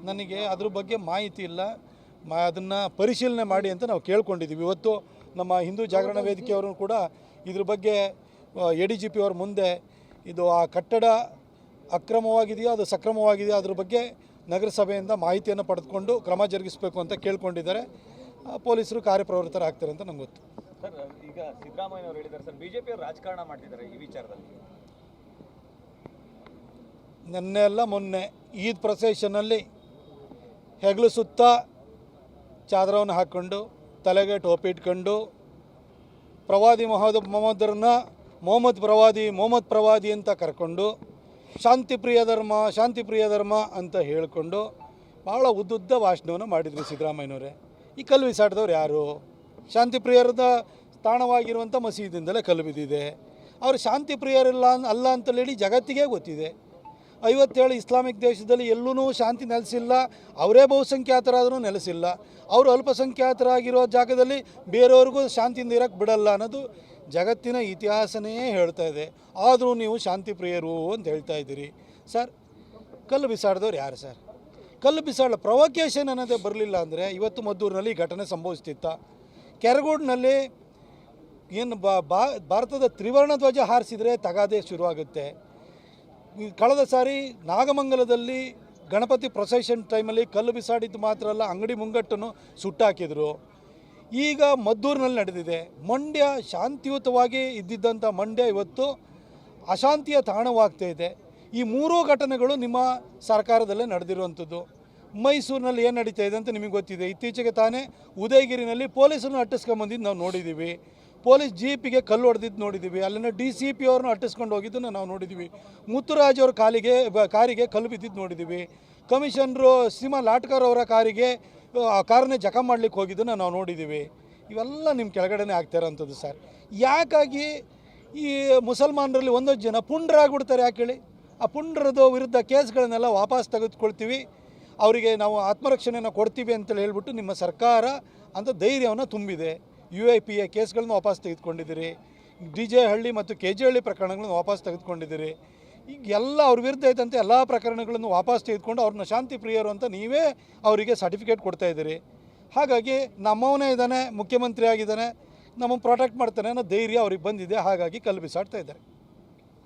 ನನಗೆ ಅದ್ರ ಬಗ್ಗೆ ಮಾಹಿತಿ ಇಲ್ಲ. ಅದನ್ನು ಪರಿಶೀಲನೆ ಮಾಡಿ ಅಂತ ನಾವು ಕೇಳ್ಕೊಂಡಿದ್ದೀವಿ. ಇವತ್ತು ನಮ್ಮ ಹಿಂದೂ ಜಾಗರಣ ವೇದಿಕೆಯವರು ಕೂಡ ಇದ್ರ ಬಗ್ಗೆ ADGP ಅವ್ರ ಮುಂದೆ ಇದು ಆ ಕಟ್ಟಡ ಅಕ್ರಮವಾಗಿದೆಯೋ ಅದು ಸಕ್ರಮವಾಗಿದೆಯೋ ಅದ್ರ ಬಗ್ಗೆ ನಗರಸಭೆಯಿಂದ ಮಾಹಿತಿಯನ್ನು ಪಡೆದುಕೊಂಡು ಕ್ರಮ ಜರುಗಿಸಬೇಕು ಅಂತ ಕೇಳ್ಕೊಂಡಿದ್ದಾರೆ. ಪೊಲೀಸರು ಕಾರ್ಯಪ್ರವೃತ್ತರಾಗ್ತಾರೆ ಅಂತ ನಂಗೆ ಗೊತ್ತು. ಸರ್, ಈಗ ಸಿದ್ದರಾಮಯ್ಯ ಅವರು ಹೇಳಿದ್ದಾರೆ ಸರ್, BJP ಅವರು ರಾಜಕಾರಣ ಮಾಡ್ತಿದ್ದಾರೆ ಈ ವಿಚಾರದಲ್ಲಿ. ನಿನ್ನೆ ಅಲ್ಲ ಮೊನ್ನೆ ಈದ್ ಪ್ರೊಸೆಷನಲ್ಲಿ ಹೆಗಲು ಸುತ್ತ ಚಾದರವನ್ನು ಹಾಕ್ಕೊಂಡು ತಲೆಗೆ ಟೋಪಿ ಇಟ್ಕೊಂಡು ಪ್ರವಾದಿ ಮೊಹಮ್ಮದ್ ಪ್ರವಾದಿ ಅಂತ ಕರ್ಕೊಂಡು ಶಾಂತಿಪ್ರಿಯ ಧರ್ಮ ಅಂತ ಹೇಳಿಕೊಂಡು ಭಾಳ ಉದ್ದುದ್ದ ಭಾಷಣವನ್ನು ಮಾಡಿದ್ರು ಸಿದ್ದರಾಮಯ್ಯನವರೇ. ಈ ಕಲ್ಲು ಬಿಸಾಡಿದವ್ರು ಯಾರು? ಶಾಂತಿಪ್ರಿಯರದ ತಾಣವಾಗಿರುವಂಥ ಮಸೀದಿಂದಲೇ ಕಲ್ಲು ಬಿದ್ದಿದೆ. ಅವರು ಶಾಂತಿಪ್ರಿಯರಿಲ್ಲ ಅಲ್ಲ ಅಂತೇಳಿ ಜಗತ್ತಿಗೆ ಗೊತ್ತಿದೆ. 57 ಇಸ್ಲಾಮಿಕ್ ದೇಶದಲ್ಲಿ ಎಲ್ಲೂ ಶಾಂತಿ ನೆಲೆಸಿಲ್ಲ. ಅವರೇ ಬಹುಸಂಖ್ಯಾತರಾದರೂ ನೆಲೆಸಿಲ್ಲ. ಅವರು ಅಲ್ಪಸಂಖ್ಯಾತರಾಗಿರೋ ಜಾಗದಲ್ಲಿ ಬೇರೆಯವ್ರಿಗೂ ಶಾಂತಿಯಿಂದ ಇರೋಕ್ಕೆ ಬಿಡಲ್ಲ ಅನ್ನೋದು ಜಗತ್ತಿನ ಇತಿಹಾಸನೇ ಹೇಳ್ತಾ ಇದೆ. ಆದರೂ ನೀವು ಶಾಂತಿ ಪ್ರಿಯರು ಅಂತ ಹೇಳ್ತಾ ಇದ್ದೀರಿ. ಸರ್, ಕಲ್ಲು ಬಿಸಾಡಿದವ್ರು ಯಾರು ಸರ್? ಕಲ್ಲು ಬಿಸಾಡಲ್ಲ, ಪ್ರೊವೊಕೇಷನ್ ಅನ್ನೋದೇ ಬರಲಿಲ್ಲ ಅಂದರೆ ಇವತ್ತು ಮದ್ದೂರಿನಲ್ಲಿ ಘಟನೆ ಸಂಭವಿಸ್ತಿತ್ತ. ಕೆರಗೋಡಿನಲ್ಲಿ ಏನು ಭಾರತದ ತ್ರಿವರ್ಣ ಧ್ವಜ ಹಾರಿಸಿದರೆ ತಗಾದೆ ಶುರುವಾಗುತ್ತೆ. ಕಳೆದ ಸಾರಿ ನಾಗಮಂಗಲದಲ್ಲಿ ಗಣಪತಿ ಪ್ರೊಸೆಷನ್ ಟೈಮಲ್ಲಿ ಕಲ್ಲು ಬಿಸಾಡಿದ್ದು ಮಾತ್ರ ಅಲ್ಲ, ಅಂಗಡಿ ಮುಂಗಟ್ಟನ್ನು ಸುಟ್ಟಾಕಿದರು. ಈಗ ಮದ್ದೂರಿನಲ್ಲಿ ನಡೆದಿದೆ. ಮಂಡ್ಯ ಶಾಂತಿಯುತವಾಗಿ ಇದ್ದಿದ್ದಂಥ ಮಂಡ್ಯ ಇವತ್ತು ಅಶಾಂತಿಯ ತಾಣವಾಗ್ತಾ ಇದೆ. ಈ ಮೂರೂ ಘಟನೆಗಳು ನಿಮ್ಮ ಸರ್ಕಾರದಲ್ಲೇ ನಡೆದಿರುವಂಥದ್ದು. ಮೈಸೂರಿನಲ್ಲಿ ಏನು ನಡೀತಾ ಇದೆ ಅಂತ ನಿಮಗೆ ಗೊತ್ತಿದೆ. ಇತ್ತೀಚೆಗೆ ತಾನೇ ಉದಯಗಿರಿನಲ್ಲಿ ಪೊಲೀಸರನ್ನು ಅಟ್ಟಿಸ್ಕೊಂಬಂದಿದ್ದು ನಾವು ನೋಡಿದ್ದೀವಿ. ಪೊಲೀಸ್ ಜೀಪಿಗೆ ಕಲ್ಲು ಹೊಡೆದಿದ್ದು ನೋಡಿದ್ದೀವಿ. ಅಲ್ಲಿನ DCP ಅವ್ರನ್ನ ಅಟ್ಟಿಸ್ಕೊಂಡು ಹೋಗಿದ್ದನ್ನು ನಾವು ನೋಡಿದ್ದೀವಿ. ಮುತ್ತುರಾಜ್ ಅವ್ರ ಕಾರಿಗೆ ಕಲ್ಲು ಬಿದ್ದಿದ್ದು ನೋಡಿದ್ದೀವಿ. ಕಮಿಷನರು ಸೀಮಾ ಲಾಟ್ಕರ್ ಅವರ ಕಾರನ್ನೇ ಜಖ ಮಾಡಲಿಕ್ಕೆ ಹೋಗಿದ್ದನ್ನು ನಾವು ನೋಡಿದ್ದೀವಿ. ಇವೆಲ್ಲ ನಿಮ್ಮ ಕೆಳಗಡೆನೇ ಆಗ್ತಾ ಇರೋಂಥದ್ದು ಸರ್. ಯಾಕಾಗಿ ಈ ಮುಸಲ್ಮಾನರಲ್ಲಿ ಒಂದೊಂದು ಜನ ಪುಂಡ್ರಾಗ್ಬಿಡ್ತಾರೆ ಯಾಕೆ ಹೇಳಿ? ಆ ಪುಂಡ್ರದ ವಿರುದ್ಧ ಕೇಸ್ಗಳನ್ನೆಲ್ಲ ವಾಪಸ್ ತೆಗೆದುಕೊಳ್ತೀವಿ, ಅವರಿಗೆ ನಾವು ಆತ್ಮರಕ್ಷಣೆಯನ್ನು ಕೊಡ್ತೀವಿ ಅಂತೇಳಿ ಹೇಳ್ಬಿಟ್ಟು ನಿಮ್ಮ ಸರ್ಕಾರ ಅಂತ ಧೈರ್ಯವನ್ನು ತುಂಬಿದೆ. UIPA ಕೇಸ್ಗಳನ್ನು ವಾಪಸ್ ತೆಗೆದುಕೊಂಡಿದ್ದೀರಿ. DJ ಹಳ್ಳಿ ಮತ್ತು KG ಹಳ್ಳಿ ಪ್ರಕರಣಗಳನ್ನು ವಾಪಸ್ ತೆಗೆದುಕೊಂಡಿದ್ದೀರಿ. ಈಗ ಎಲ್ಲ ಅವ್ರ ವಿರುದ್ಧ ಇದ್ದಂಥ ಎಲ್ಲ ಪ್ರಕರಣಗಳನ್ನು ವಾಪಸ್ ತೆಗೆದುಕೊಂಡು ಅವ್ರನ್ನ ಶಾಂತಿ ಪ್ರಿಯರು ಅಂತ ನೀವೇ ಅವರಿಗೆ ಸರ್ಟಿಫಿಕೇಟ್ ಕೊಡ್ತಾ ಇದ್ದೀರಿ. ಹಾಗಾಗಿ ನಮ್ಮವನೇ ಇದ್ದಾನೆ, ಮುಖ್ಯಮಂತ್ರಿ ಆಗಿದ್ದಾನೆ, ನಮ್ಮನ್ನು ಪ್ರೊಟೆಕ್ಟ್ ಮಾಡ್ತಾನೆ ಅನ್ನೋ ಧೈರ್ಯ ಅವ್ರಿಗೆ ಬಂದಿದೆ. ಹಾಗಾಗಿ ಕಲ್ಲು ಬಿಸಾಡ್ತಾ ಇದ್ದಾರೆ.